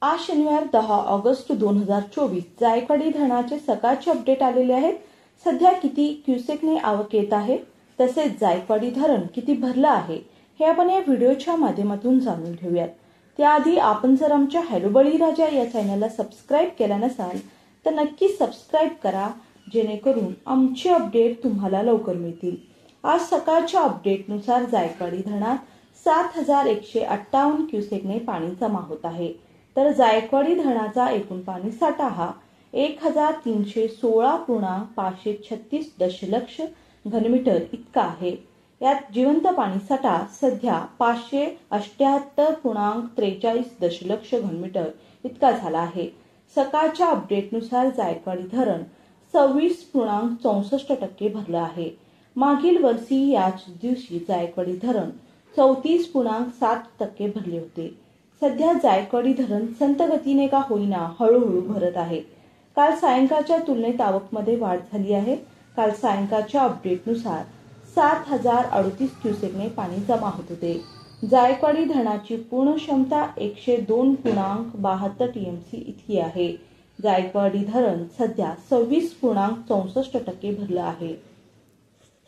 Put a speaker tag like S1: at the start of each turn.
S1: आज शनिवार 10 ऑगस्ट 2024 जायकवाडी धरणाचे सकाळचे अपडेट आलेले आहेत। सध्या किती क्युसेकने आवक येत आहे, तसेच जायकवाडी धरण किती भरलं आहे हे आपण या व्हिडिओच्या माध्यमातून जाणून घेऊयात। त्याआधी आपण जर आमच्या हॅलो बळीराजा या चॅनलला सबस्क्राइब केला नसाल तर नक्की सबस्क्राइब करा, जेणेकरून आमचे अपडेट तुम्हाला लवकर मिळतील। आज सकाळच्या अपडेटनुसार जायकवाडी धरणात 7158 क्युसेकने पाणी जमा होत आहे, तर जायकवाडी धरणाचा एकूण पाणी साठा हा 1316.536 दशलक्ष घनमीटर इतका आहे। यात जिवंत पाणी साठा सध्या 578.43 दशलक्ष घनमीटर इतका झाला आहे। सकाळच्या अपडेटनुसार जायकवाडी धरण 26.64% भरलं आहे। मागील वर्षी याच दिवशी जायकवाडी धरण 34.7% भरले होते। सध्या जायकवाडी धरण संत गतीने का होईना हळूहळू भरत आहे। काल सायंकाळच्या तुलनेत आवकमध्ये वाढ झाली आहे। काल सायंकाळच्या अपडेटनुसार 7038 क्युसेकने पाणी जमा होत होते। जायकवाडी धरणाची पूर्ण क्षमता 102.72 टीएमसी इतकी आहे। जायकवाडी धरण सध्या 26.64% भरलं आहे।